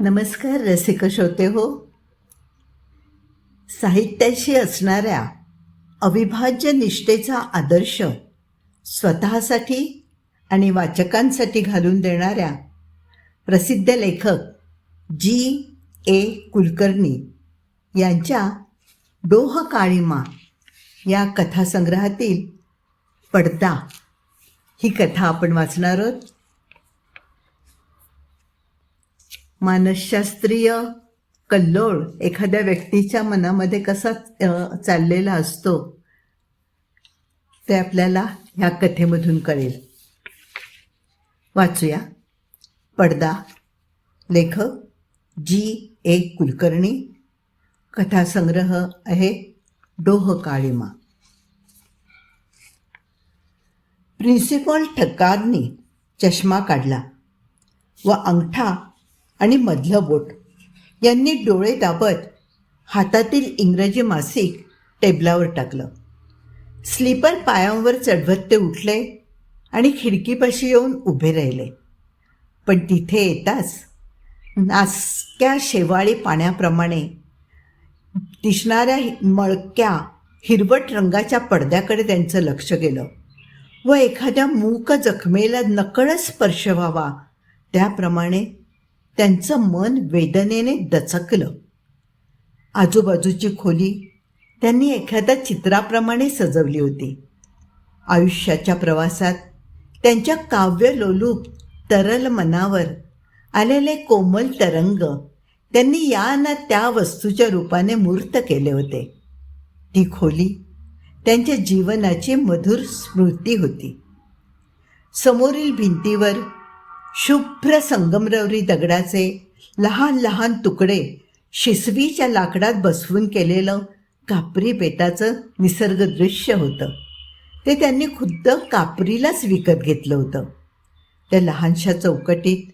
नमस्कार रसिक श्रोते हो. साहित्याशी असणाऱ्या अविभाज्य निष्ठेचा आदर्श स्वतःसाठी आणि वाचकांसाठी घालून देणाऱ्या प्रसिद्ध लेखक G.A. कुलकर्णी यांच्या डोह काळीमा या कथासंग्रहातील पडदा ही कथा आपण वाचणार आहोत. मानसशास्त्रीय कल्लोळ एखाद्या व्यक्तीच्या मनामध्ये कसा चाललेला असतो ते आपल्याला ह्या कथेमधून कळेल. वाचूया. पडदा. लेखक G.A. कुलकर्णी. कथासंग्रह आहे डोह काळीमा. प्रिन्सिपल ठक्कारनी चष्मा काढला व अंगठा आणि मधलं बोट यांनी डोळे दाबत हातातील इंग्रजी मासिक टेबलावर टाकलं. स्लीपर पायांवर चढवत ते उठले आणि खिडकीपाशी येऊन उभे राहिले. पण तिथे येताच नासक्या शेवाळी पाण्याप्रमाणे दिसणाऱ्या मळक्या हिरवट रंगाच्या पडद्याकडे त्यांचं लक्ष गेलं व एखाद्या मूक जखमेला नकळत स्पर्श व्हावा त्याप्रमाणे त्यांचं मन वेदनेने दचकलं. आजूबाजूची खोली त्यांनी एखाद्या चित्राप्रमाणे सजवली होती. आयुष्याच्या प्रवासात त्यांच्या काव्यलोलूप तरल मनावर आलेले कोमल तरंग त्यांनी या ना त्या वस्तूच्या रूपाने मूर्त केले होते. ती खोली त्यांच्या जीवनाची मधुर स्मृती होती. समोरील भिंतीवर शुभ्र संगमरवरी दगडाचे लहान लहान तुकडे शिसवीच्या लाकडात बसवून केलेलं कापरी बेटाचं निसर्गदृश्य होतं. ते त्यांनी खुद्द कापरीलाच विकत घेतलं होतं. त्या लहानशा चौकटीत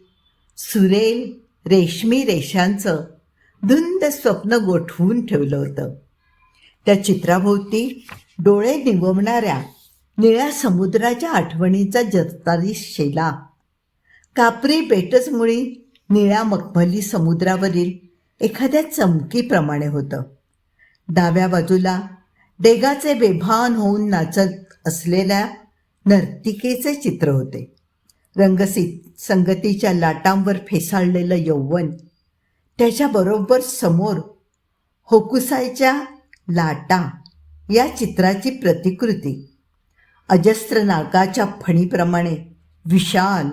सुरेल रेशमी रेषांचं धुंद स्वप्न गोठवून ठेवलं होतं. त्या चित्राभोवती डोळे निववणाऱ्या निळ्या समुद्राच्या आठवणीचा जगतारी शेला. कापरी बेटच मुळी निळ्या मखमली समुद्रावरील एखाद्या चमकीप्रमाणे होतं. डाव्या बाजूला डेगाचे बेभान होऊन नाचत असलेल्या नर्तिकेचे चित्र होते. संगतीच्या लाटांवर फेसाळलेलं यौवन. त्याच्याबरोबर समोर होकुसायच्या लाटा या चित्राची प्रतिकृती अजस्त्र नागाच्या फणीप्रमाणे विशाल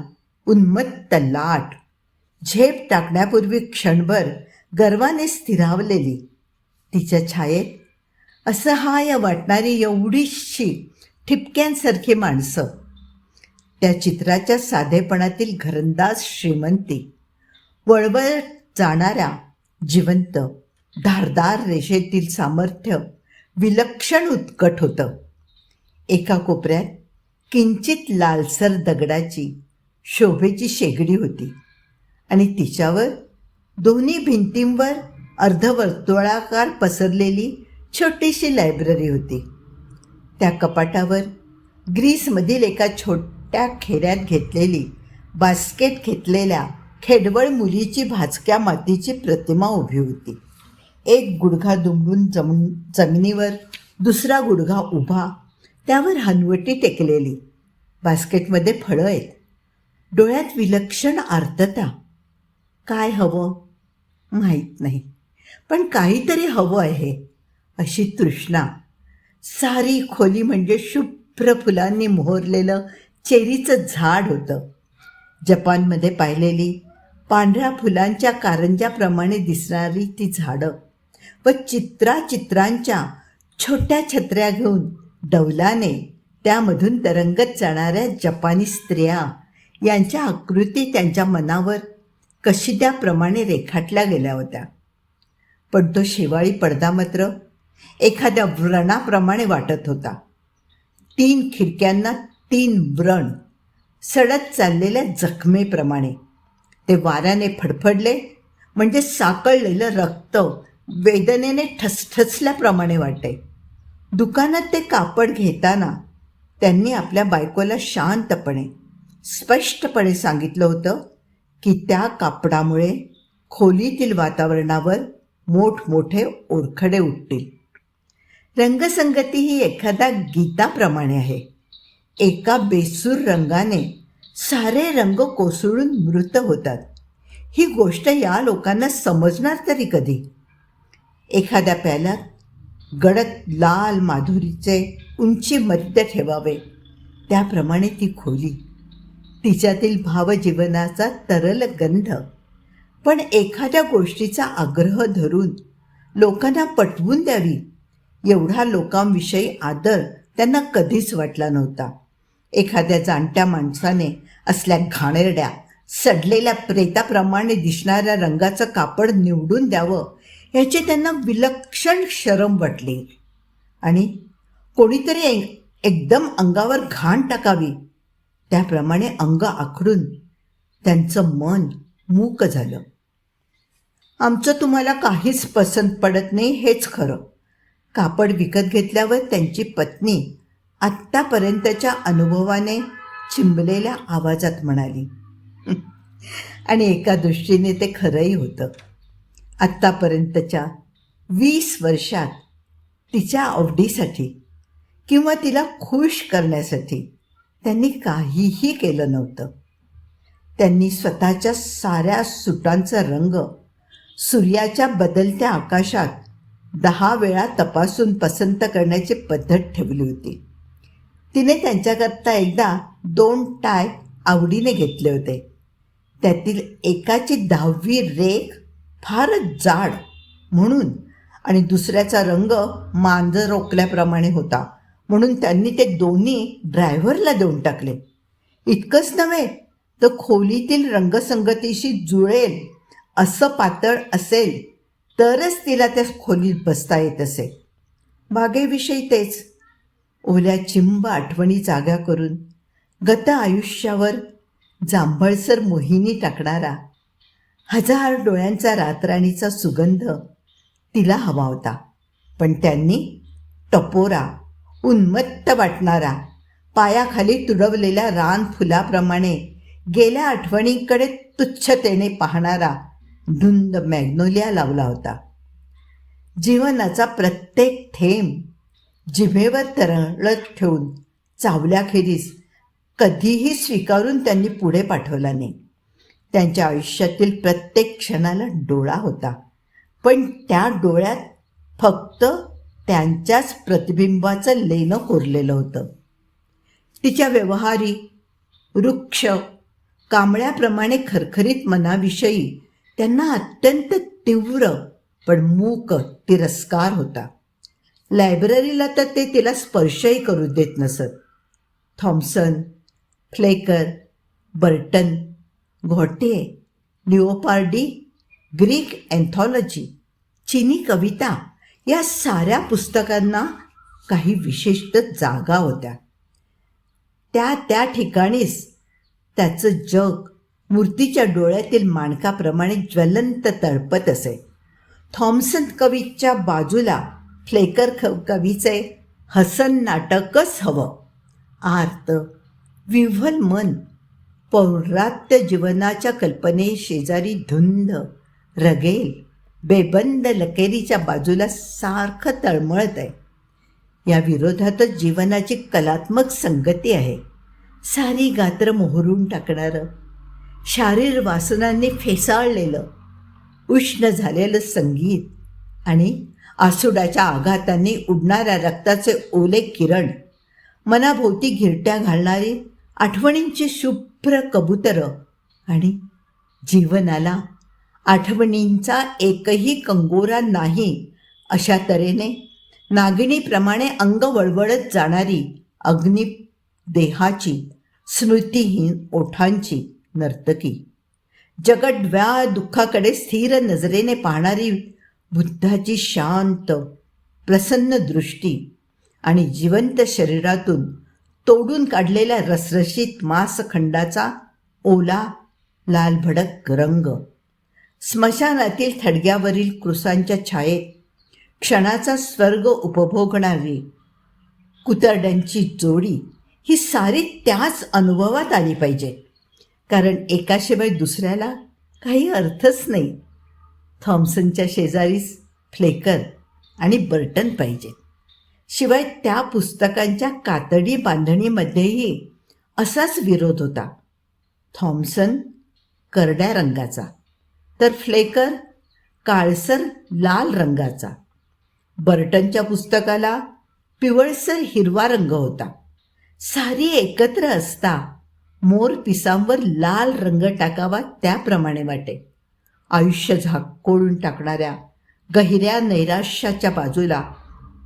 उन्मत्त लाट, झेप टाकण्यापूर्वी क्षणभर गर्वाने स्थिरावलेली. तिच्या छायेत असहाय्य वाटणारी एवढीशी ठिपक्यांसारखी माणसं. त्या चित्राच्या साधेपणातील घरंदाज श्रीमंती, वळवळत जाणाऱ्या जिवंत धारदार रेषेतील सामर्थ्य विलक्षण उत्कट होतं. एका कोपऱ्यात किंचित लालसर दगडाची शोभेची शेगडी होती आणि तिच्यावर दोन्ही भिंतींवर अर्धवर्तुळाकार पसरलेली छोटीशी लायब्ररी होती. त्या कपाटावर ग्रीसमधील एका छोट्या खेड्यात घेतलेली बास्केट घेतलेल्या खेडवळ मुलीची भाजक्या मातीची प्रतिमा उभी होती. एक गुडघा दुमडून जमिनीवर, दुसरा गुडघा उभा, त्यावर हनवटी टेकलेली. बास्केटमध्ये फळं आहेत. डोळ्यात विलक्षण आर्तता. काय हवं माहीत नाही, पण काहीतरी हवं आहे अशी तृष्णा. सारी खोली म्हणजे शुभ्र फुलांनी मोहरलेलं चेरीचं झाड होतं. जपानमध्ये पाहिलेली पांढऱ्या फुलांच्या कारंजाप्रमाणे दिसणारी ती झाडं व चित्रांच्या छोट्या छत्र्या घेऊन डौलाने त्यामधून तरंगत जाणाऱ्या जपानी स्त्रिया यांच्या आकृती त्यांच्या मनावर कशिद्याप्रमाणे रेखाटल्या गेल्या होत्या. पण तो शेवाळी पडदा मात्र एखाद्या व्रणाप्रमाणे वाटत होता. 3 खिडक्यांना 3 व्रण सडत चाललेल्या जखमेप्रमाणे. ते वाऱ्याने फडफडले म्हणजे साकळलेलं रक्त वेदनेने ठसठसल्याप्रमाणे वाटे. दुकानात ते कापड घेताना त्यांनी आपल्या बायकोला शांतपणे स्पष्टपणे सांगितलं होतं की त्या कापडामुळे खोलीतील वातावरणावर मोठमोठे ओरखडे उठतील. रंगसंगती ही एखाद्या गीताप्रमाणे आहे. एका बेसूर रंगाने सारे रंग कोसळून मृत होतात. ही गोष्ट या लोकांना समजणार तरी कधी? एखाद्या प्याल्यात गडद लाल माधुरीचे उंची मध्य ठेवावे, त्याप्रमाणे ती खोली, तिच्यातील भावजीवनाचा तरल गंध. पण एखाद्या गोष्टीचा आग्रह धरून लोकांना पटवून द्यावी एवढा लोकांविषयी आदर त्यांना कधीच वाटला नव्हता. एखाद्या जाणत्या माणसाने असल्या घाणेरड्या सडलेल्या प्रेताप्रमाणे दिसणाऱ्या रंगाचं कापड निवडून द्यावं याची त्यांना विलक्षण शरम वाटली. आणि कोणीतरी एकदम अंगावर घाण टाकावी त्याप्रमाणे अंग आखडून त्यांचं मन मूक झालं. आमचं तुम्हाला काहीच पसंत पडत नाही हेच खरं, कापड विकत घेतल्यावर त्यांची पत्नी आत्तापर्यंतच्या अनुभवाने चिंबलेल्या आवाजात म्हणाली. आणि एका दृष्टीने ते खरंही होतं. आत्तापर्यंतच्या 20 वर्षात तिच्या आवडीसाठी किंवा तिला खुश करण्यासाठी त्यांनी काहीही केलं नव्हतं. त्यांनी स्वतःच्या साऱ्या सुटांचा रंग सूर्याच्या बदलत्या आकाशात 10 वेळा तपासून पसंत करण्याची पद्धत ठेवली होती. तिने त्यांच्याकरता एकदा 2 टाय आवडीने घेतले होते. त्यातील एकाची 10वी रेख फारच जाड म्हणून आणि दुसऱ्याचा रंग मांजर रोखल्याप्रमाणे होता म्हणून त्यांनी ते दोन्ही ड्रायव्हरला देऊन टाकले. इतकंच नव्हे तर खोलीतील रंगसंगतीशी जुळेल असं पातळ असेल तरच तिला त्या खोलीत बसता येत असे. बागेविषयी तेच. ओल्या चिंब आठवणी जागा करून गत आयुष्यावर जांभळसर मोहिनी टाकणारा 1000 डोळ्यांचा रातराणीचा सुगंध तिला हवा होता. पण त्यांनी टपोरा, उन्मत्त वाटणारा, पायाखाली तुडवलेल्या रान फुलाप्रमाणे गेल्या आठवणींकडे तुच्छतेने पाहणारा धुंद मॅग्नोलिया लावला होता. जीवनाचा प्रत्येक थेंब जिभेवर तरळत ठेवून चावल्याखेरीज कधीही स्वीकारून त्यांनी पुढे पाठवला नाही. त्यांच्या आयुष्यातील प्रत्येक क्षणाला डोळा होता, पण त्या डोळ्यात फक्त त्यांच्याच प्रतिबिंबाचं लेणं कोरलेलं होतं. तिच्या व्यवहारी, वृक्ष, कांबळ्याप्रमाणे खरखरीत मनाविषयी त्यांना अत्यंत तीव्र पण मूक तिरस्कार होता. लायब्ररीला तर ते तिला स्पर्शही करू देत नसत. थॉम्सन, फ्लेकर, बर्टन, घॉटे, लिओपार्डी, ग्रीक एन्थॉलॉजी, चिनी कविता या साऱ्या पुस्तकांना काही विशिष्ट जागा होत्या. त्या ठिकाणीच त्याचं जग मूर्तीच्या डोळ्यातील माणकाप्रमाणे ज्वलंत तळपत असे. थॉम्सन कवीच्या बाजूला फ्लेकर कवीचे हसन नाटकच हवं. आर्त, विव्हल मन पौरात्य जीवनाच्या कल्पनेशेजारी धुंद, रगेल, बेबंद लकेरीच्या बाजूला सारखं तळमळत आहे. या विरोधातच जीवनाची कलात्मक संगती आहे. सारी गात्र मोहरून टाकणारं, शारीर वासनांनी फेसाळलेलं, उष्ण झालेलं संगीत आणि आसुडाच्या आघातांनी उडणाऱ्या रक्ताचे ओले किरण, मनाभोवती घिरट्या घालणारी आठवणींची शुभ्र कबुतरं आणि जीवनाला आठवणींचा एकही कंगोरा नाही अशा तऱ्हेने नागिणीप्रमाणे अंग वळवळत जाणारी अग्निदेहाची स्मृतीहीन ओठांची नर्तकी, जगड्व्या दुःखाकडे स्थिर नजरेने पाहणारी बुद्धाची शांत प्रसन्न दृष्टी आणि जिवंत शरीरातून तोडून काढलेल्या रसरशीत मांसखंडाचा ओला लालभडक रंग, स्मशानातील थडग्यावरील क्रुसांच्या छायेत क्षणाचा स्वर्ग उपभोगणारी कुतरड्यांची जोडी, ही सारी त्याच अनुभवात आली पाहिजे. कारण एकाशिवाय दुसऱ्याला काही अर्थच नाही. थॉम्सनच्या शेजारीच फ्लेकर आणि बर्टन पाहिजे. शिवाय त्या पुस्तकांच्या कातडी बांधणीमध्येही असाच विरोध होता. थॉम्सन करड्या रंगाचा तर फ्लेकर काळसर लाल रंगाचा. बर्टनच्या पुस्तकाला पिवळसर हिरवा रंग होता. सारी एकत्र असता मोर पिसांवर लाल रंग टाकावा त्याप्रमाणे वाटे. आयुष्य झाकोळून टाकणाऱ्या गहिऱ्या नैराश्याच्या बाजूला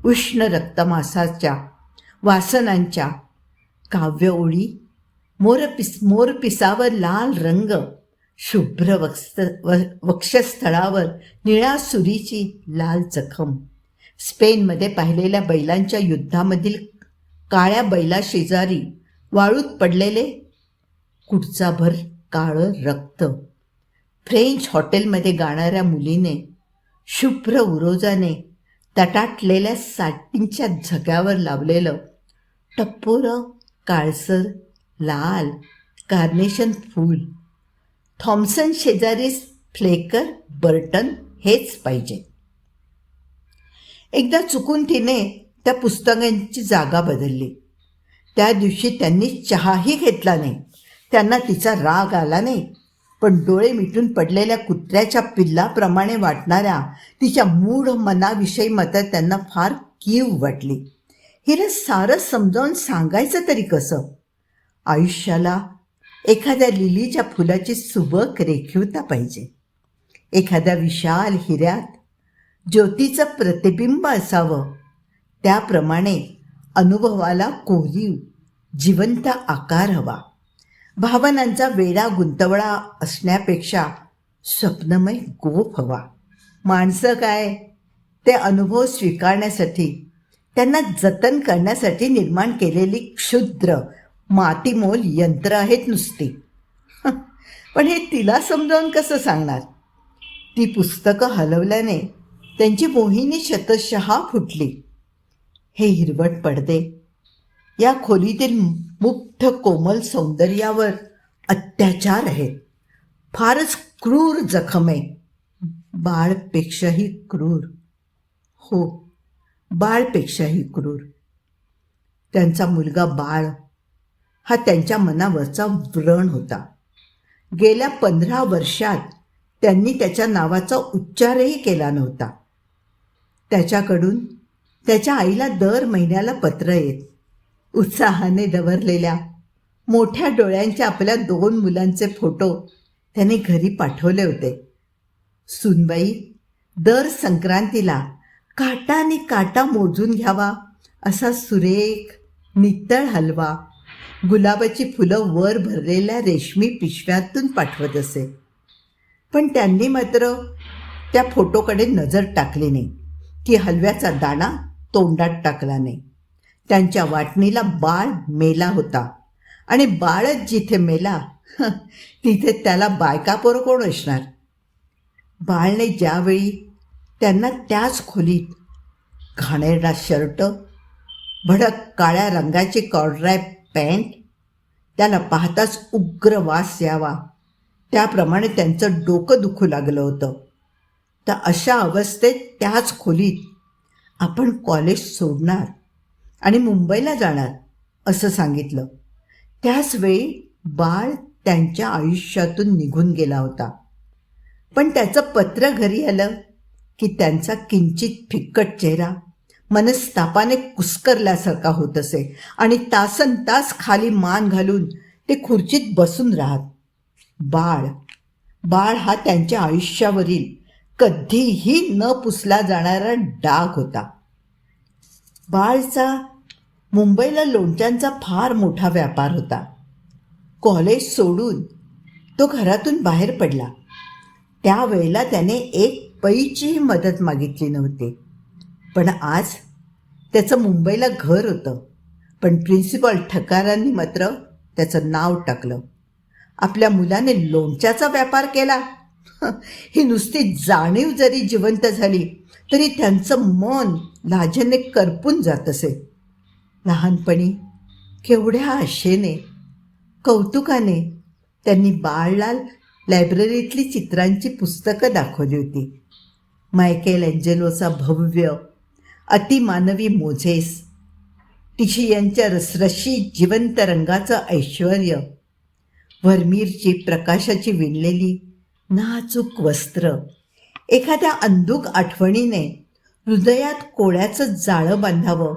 उष्ण रक्तमासाच्या वासनांच्या काव्य ओळी, मोरपिसावर लाल रंग, शुभ्र वक्षस्थळावर निळ्या सुरीची लाल जखम, स्पेनमध्ये पाहिलेल्या बैलांच्या युद्धामधील काळ्या बैलाशेजारी वाळूत पडलेले कुडचाभर काळं रक्त, फ्रेंच हॉटेलमध्ये गाणाऱ्या मुलीने शुभ्र उरोजाने तटाटलेल्या साटींच्या झग्यावर लावलेलं टप्पोरं काळसर लाल कार्नेशन फूल. थॉम्सन शेजारीच फ्लेकर बर्टन हेच पाहिजे. एकदा चुकून तिने त्या पुस्तकांची जागा बदलली. त्या दिवशी त्यांनी चहाही घेतला नाही. त्यांना तिचा राग आला नाही, पण डोळे मिटून पडलेल्या कुत्र्याच्या पिल्लाप्रमाणे वाटणाऱ्या तिच्या मूढ मनाविषयी मात्र त्यांना फार कीव वाटली. हिला सारं समजावून सांगायचं तरी कसं? आयुष्याला एखाद्या लिलीच्या फुलाची सुबक रेखीवता पाहिजे. एखाद्या विशाल हिऱ्यात ज्योतीचं प्रतिबिंब असावं. त्याप्रमाणे अनुभवाला कोरीव जिवंत आकार हवा. भावनांचा वेडा गुंतवळा असण्यापेक्षा स्वप्नमय गोप हवा. माणसं काय, ते अनुभव स्वीकारण्यासाठी, त्यांना जतन करण्यासाठी निर्माण केलेली क्षुद्र मातीमोल यंत्र आहेत नुसती. पण हे तिला समजावून कसं सांगणार? ती पुस्तकं हलवल्याने त्यांची मोहिनी शतशः फुटली. हे हिरवट पडदे, या खोलीतील मुग्ध कोमल सौंदर्यावर अत्याचार आहेत. फारच क्रूर जखम आहे. बाळपेक्षाही क्रूर. हो, बाळपेक्षाही क्रूर. त्यांचा मुलगा बाळ हा त्यांच्या मनावरचा व्रण होता. गेल्या 15 वर्षात त्यांनी त्याच्या नावाचा उच्चारही केला नव्हता. त्याच्याकडून त्याच्या आईला दर महिन्याला पत्र येत. उत्साहाने डवरलेल्या मोठ्या डोळ्यांच्या आपल्या 2 मुलांचे फोटो त्याने घरी पाठवले होते. सूनबाई दर संक्रांतीला काटाने काटा मोजून घ्यावा असा सुरेख नितळ हलवा गुलाबाची फुलं वर भरलेल्या रेशमी पिशव्यातून पाठवत असे. पण त्यांनी मात्र त्या फोटोकडे नजर टाकली नाही. ती हलव्याचा दाणा तोंडात टाकला नाही. त्यांच्या वाटणीला बाळ मेला होता आणि बाळच जिथे मेला तिथे त्याला बायकापोरं कोण असणार? बाळने ज्यावेळी त्यांना त्याच खोलीत घाणेरडा शर्ट, भडक काळ्या रंगाची कॉर्डराय पॅन्ट, त्याला पाहताच उग्र वास यावा त्याप्रमाणे त्यांचं डोकं दुखू लागलं होतं. तर अशा अवस्थेत त्याच खोलीत आपण कॉलेज सोडणार आणि मुंबईला जाणार असं सांगितलं. त्याच वेळी बाळ त्यांच्या आयुष्यातून निघून गेला होता. पण त्याचं पत्र घरी आलं की त्यांचा किंचित फिक्कट चेहरा मनस्तापाने कुस्करल्यासारखा होत असे आणि तासनतास खाली मान घालून ते खुर्चीत बसून राहत. बाळ हा त्यांच्या आयुष्यावरील कधीही न पुसला जाणारा डाग होता. बाळचा मुंबईला लोणच्यांचा फार मोठा व्यापार होता. कॉलेज सोडून तो घरातून बाहेर पडला. त्यावेळेला त्याने एक पैचीही मदत मागितली नव्हती. पण आज त्याचं मुंबईला घर होतं. पण प्रिन्सिपल ठकारांनी मात्र त्याचं नाव टाकलं. आपल्या मुलाने लोणच्याचा व्यापार केला ही नुसती जाणीव जरी जिवंत झाली तरी त्यांचं मन लाजेने करपून जात असे. लहानपणी केवढ्या आशेने कौतुकाने त्यांनी बाळला लायब्ररीतली चित्रांची पुस्तकं दाखवली होती. मायकेल एंजेलोचा भव्य अतिमानवी मोझेस, टिशियनच्या रसरशीत जिवंत रंगाचं ऐश्वर, व्हर्मीरची प्रकाशाची विणलेली नाजूक वस्त्र, एखाद्या अंधुक आठवणीने हृदयात कोळ्याचं जाळं बांधावं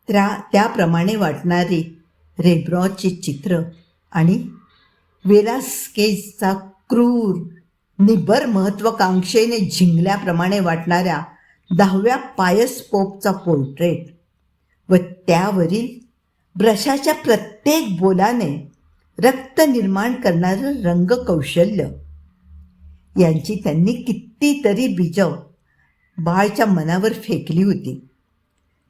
त्याप्रमाणे वाटणारी रेब्रॉची चित्र आणि वेलास्केजचा क्रूर निबर महत्त्वाकांक्षेने झिंगल्याप्रमाणे वाटणाऱ्या 10व्या पायस पोपचा पोर्ट्रेट व त्यावरील ब्रशाच्या प्रत्येक बोलाने रक्त निर्माण करणारं रंगकौशल्य यांची त्यांनी कितीतरी बीजं बाळच्या मनावर फेकली होती,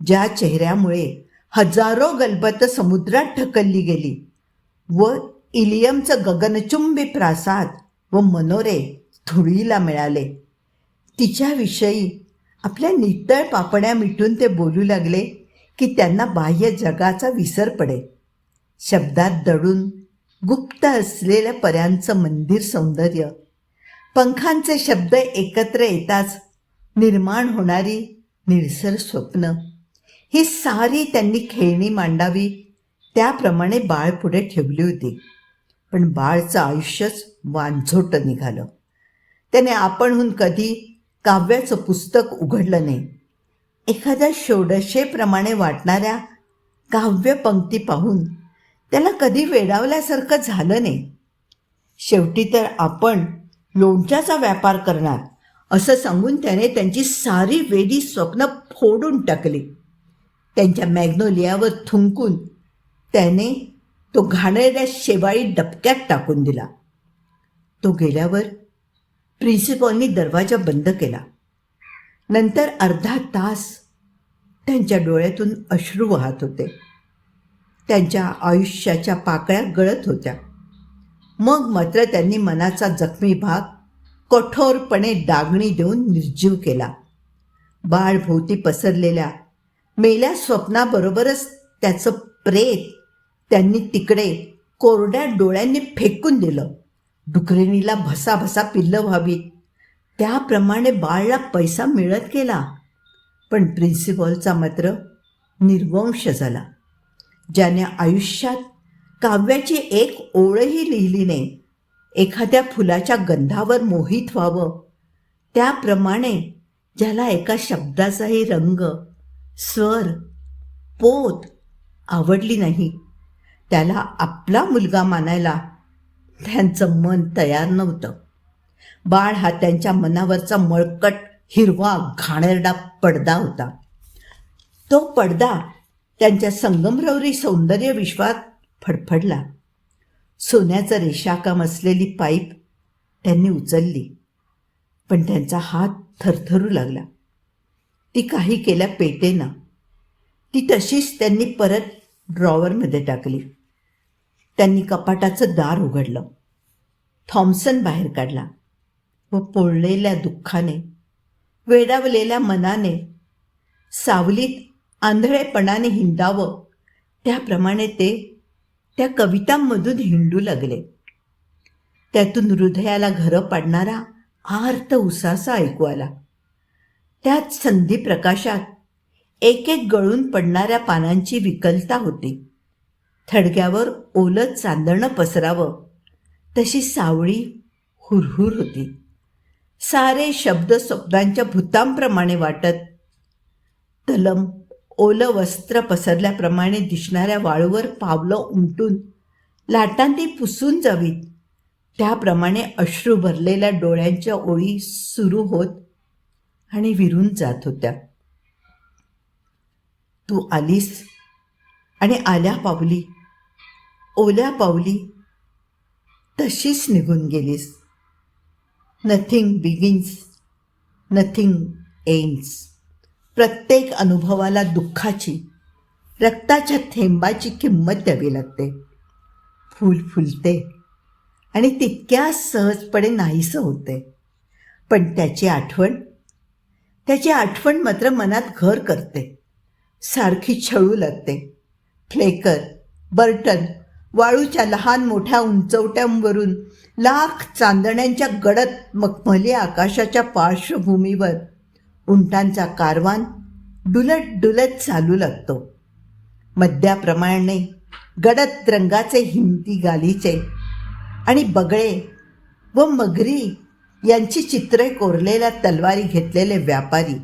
ज्या चेहऱ्यामुळे हजारो गलबतं समुद्रात ढकलली गेली व इलियमचं गगनचुंबी प्रासाद व मनोरे धुळीला मिळाले. तिच्याविषयी आपल्या नितळ पापण्या मिटून ते बोलू लागले की त्यांना बाह्य जगाचा विसर पडे. शब्दात दडून गुप्त असलेल्या पर्यांचं मंदिर सौंदर्य, पंखांचे शब्द एकत्र येताच निर्माण होणारी निळसर स्वप्न, ही सारी त्यांनी खेळणी मांडावी त्याप्रमाणे बाळ पुढे ठेवली होती. पण बाळचं आयुष्यच वांझोटं निघालं. त्याने आपणहून कधी काव्याचं पुस्तक उघडलं नाही. एखाद्या षोडशेप्रमाणे वाटणाऱ्या काव्यपंक्ती पाहून त्याला कधी वेडावल्यासारखं झालं नाही. शेवटी तर आपण लोणच्याचा व्यापार करणार असं सांगून त्याने त्यांची सारी वेडी स्वप्न फोडून टाकली. त्यांच्या मॅग्नोलियावर थुंकून त्याने तो घाणेरड्या शेवाळी डबक्यात टाकून दिला. तो गेल्यावर प्रिन्सिपॉलनी दरवाजा बंद केला. नंतर अर्धा तास त्यांच्या डोळ्यातून अश्रू वाहत होते. त्यांच्या आयुष्याच्या पाकळ्या गळत होत्या. मग मात्र त्यांनी मनाचा जखमी भाग कठोरपणे डागणी देऊन निर्जीव केला. बाळभोवती पसरलेल्या मेल्या स्वप्नाबरोबरच त्याचं प्रेत त्यांनी तिकडे कोरड्या डोळ्यांनी फेकून दिलं. डुकरेणीला भसाभसा पिल्लं व्हावीत त्याप्रमाणे बाळला पैसा मिळत गेला. पण प्रिन्सिपॉलचा मात्र निर्वंश झाला. ज्याने आयुष्यात काव्याची एक ओळही लिहिली नाही, एखाद्या फुलाच्या गंधावर मोहित व्हावं त्याप्रमाणे ज्याला एका शब्दाचाही रंग, स्वर, पोत आवडली नाही, त्याला आपला मुलगा मानायला त्यांचं मन तयार नव्हतं. बाळ हा त्यांच्या मनावरचा मळकट हिरवा घाणेरडा पडदा होता. तो पडदा त्यांच्या संगमरवरी सौंदर्य विश्वात फडफडला. सोन्याचं रेषाकाम असलेली पाईप त्यांनी उचलली, पण त्यांचा हात थरथरू लागला. ती काही केल्या पेटेना. ती तशीच त्यांनी परत ड्रॉवरमध्ये टाकली. त्यांनी कपाटाचं दार उघडलं. थॉम्सन बाहेर काढला व पोळलेल्या दुःखाने, वेडावलेल्या मनाने, सावलीत आंधळेपणाने हिंडावं त्याप्रमाणे ते त्या कवितांमधून हिंडू लागले. त्यातून हृदयाला घरं पाडणारा आर्त उसासा ऐकू आला. त्यात संधी प्रकाशात एक एक गळून पडणाऱ्या पानांची विकलता होती. थडग्यावर ओलं चांदणं पसरावं तशी सावळी हुरहुर होती. सारे शब्द स्वप्नांच्या भूतांप्रमाणे वाटत, तलम ओलं वस्त्र पसरल्याप्रमाणे दिसणाऱ्या वाळूवर पावलं उमटून लाटांनी पुसून जावीत त्याप्रमाणे अश्रू भरलेल्या डोळ्यांच्या ओळी सुरू होत आणि विरून जात होत्या. तू आलीस आणि आल्या पावली, ओल्या पावली तशीच निघून गेलीस. Nothing begins, nothing ends. प्रत्येक अनुभवाला दुःखाची, रक्ताच्या थेंबाची किंमत द्यावी लागते. फूल फुलते आणि तितक्या सहजपणे नाहीसं होते, पण त्याची आठवण मात्र मनात घर करते, सारखी छळू लागते. फ्लेकर, बर्टन, वाळूच्या लहान मोठ्या उंचवट्यांवरून लाख चांदण्यांच्या गडद मखमली आकाशाच्या पार्श्वभूमीवर उंटांचा कारवान डुलत डुलत चालू लागतो. मद्याप्रमाणे गडद रंगाचे हिमती गालीचे आणि बगळे व मगरी यांची चित्रे कोरलेल्या तलवारी घेतलेले व्यापारी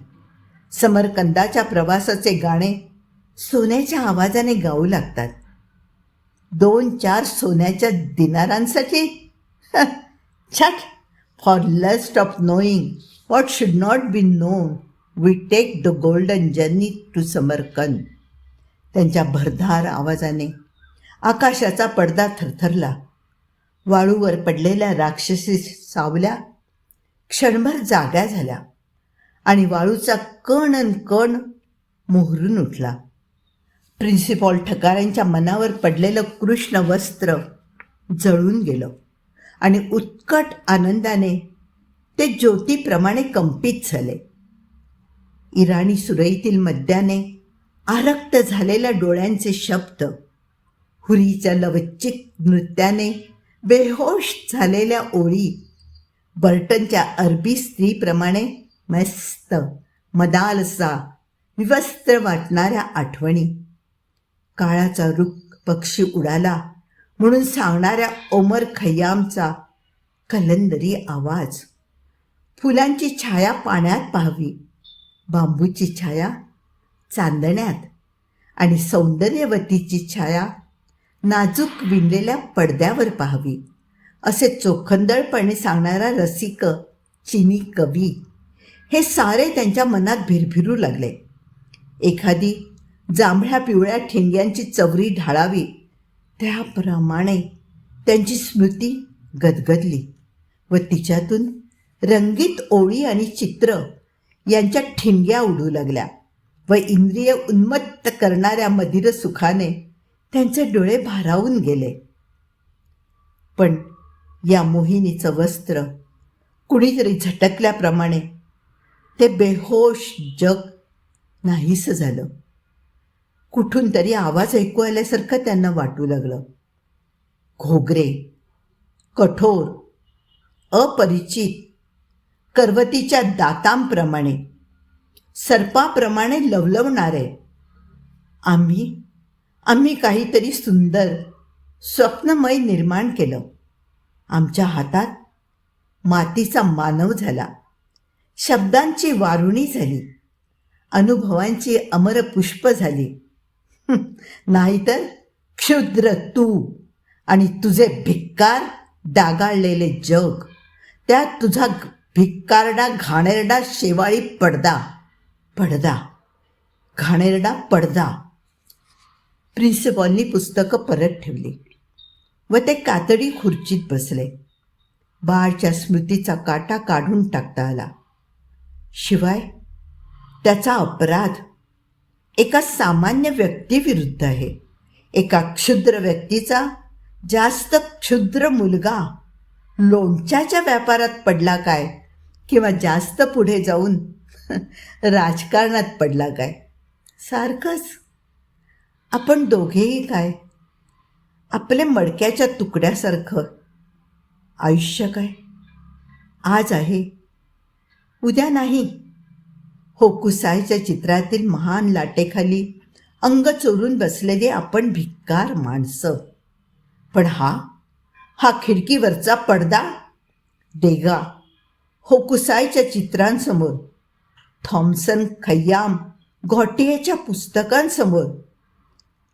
समरकंदाच्या प्रवासाचे गाणे सोन्याच्या आवाजाने गाऊ लागतात. 2-4 सोन्याच्या दिनारांसाठी छट, for lust of knowing what should not be known, we take the golden journey to Samarkand. त्यांच्या भरधार आवाजाने आकाशाचा पडदा थरथरला. वाळूवर पडलेल्या राक्षसी सावल्या क्षणभर जाग्या झाल्या आणि वाळूचा कण न कण मोहरून उठला. प्रिन्सिपॉल ठकाऱ्यांच्या मनावर पडलेलं कृष्ण वस्त्र जळून गेलं आणि उत्कट आनंदाने ते ज्योतीप्रमाणे कंपित झाले. इराणी सुरईतील मद्याने आरक्त झालेल्या डोळ्यांचे शब्द, हुरीच्या लवचिक नृत्याने बेहोश झालेल्या ओळी, बर्टनच्या अरबी स्त्रीप्रमाणे मस्त मदालसा विवस्त्र वाटणाऱ्या आठवणी, काळाचा रुख पक्षी उडाला म्हणून सांगणाऱ्या ओमर खय्यामचा कलंदरी आवाज, फुलांची छाया पाण्यात पाहावी, बांबूची छाया चांदण्यात आणि सौंदर्यवतीची छाया नाजूक विणलेल्या पडद्यावर पाहावी, असे चोखंदळपणे सांगणारा रसिक चिनी कवी, हे सारे त्यांच्या मनात भिरभिरू लागले. एखादी जांभळ्या पिवळ्या ठिणग्यांची चवरी ढाळावी त्याप्रमाणे त्यांची स्मृती गदगदली व तिच्यातून रंगीत ओळी आणि चित्र यांच्या ठिणग्या उडू लागल्या व इंद्रिय उन्मत्त करणाऱ्या मधिर सुखाने त्यांचे डोळे भारावून गेले. पण या मोहिनीचं वस्त्र कुणीतरी झटकल्याप्रमाणे ते बेहोश जग नाहीसं झालं. कुठून तरी आवाज ऐकू आल्यासारखं त्यांना वाटू लागलं. घोगरे, कठोर, अपरिचित, करवतीच्या दातांप्रमाणे, सर्पाप्रमाणे लवलवणारे. आम्ही काहीतरी सुंदर स्वप्नमय निर्माण केलं. आमच्या हातात मातीचा मानव झाला, शब्दांची वारुणी झाली, अनुभवांची अमर पुष्प झाली. नाहीतर क्षुद्र तू आणि तुझे भिक्कार डागाळलेले जग, त्यात तुझा भिक्कारडा घाणेरडा शेवाळी पडदा पडदा घाणेरडा पडदा. प्रिन्सिपॉलनी पुस्तकं परत ठेवली व ते कातडी खुर्चीत बसले. बाळच्या स्मृतीचा काटा काढून टाकता आला. शिवाय त्याचा अपराध एका सामान्य व्यक्तीविरुद्ध आहे. एका क्षुद्र व्यक्तीचा जास्त क्षुद्र मुलगा लोणच्याच्या व्यापारात पडला काय, किंवा जास्त पुढे जाऊन राजकारणात पडला काय, सारखंच. आपण दोघेही काय, आपले मडक्याच्या तुकड्यासारखं. आयुष्य काय, आज आहे, उद्या नाही. होकुसायच्या चित्रातील महान लाटेखाली अंग चोरून बसलेली आपण भिक्कार माणसं. पण हा खिडकीवरचा पडदा, डेगा, होकुसायच्या चित्रांसमोर, थॉम्सन खय्याम घॉटियेच्या पुस्तकांसमोर,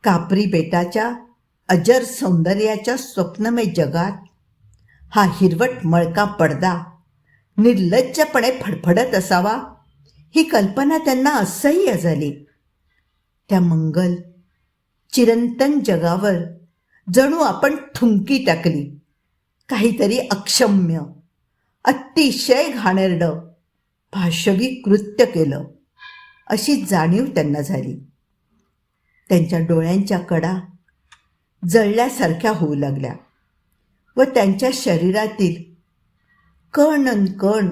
कापरी बेटाच्या अजर सौंदर्याच्या स्वप्नमय जगात हा हिरवट मळका पडदा निर्लज्जपणे फडफडत असावा, ही कल्पना त्यांना असह्य झाली. त्या मंगल चिरंतन जगावर जणू आपण थुंकी टाकली, काहीतरी अक्षम्य, अतिशय घाणेरडं भाषवी कृत्य केलं, अशी जाणीव त्यांना झाली. त्यांच्या डोळ्यांच्या कडा जळल्यासारख्या होऊ लागल्या व त्यांच्या शरीरातील कण न कण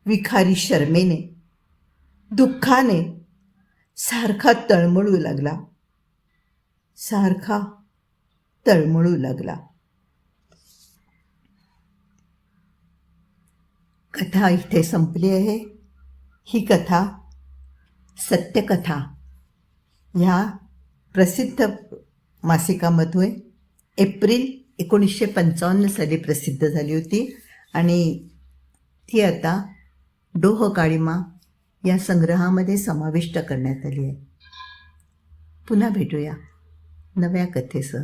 विखारी शर्मेने, दुःखाने सारखा तळमळू लागला, सारखा तळमळू लागला. कथा इथे संपली आहे. ही कथा सत्यकथा ह्या प्रसिद्ध मासिकामध्ये एप्रिल 1955 साली प्रसिद्ध झाली होती आणि ती आता डोह काळीमा या संग्रहामध्ये समाविष्ट करण्यात आली आहे. पुन्हा भेटूया नव्या कथेसह.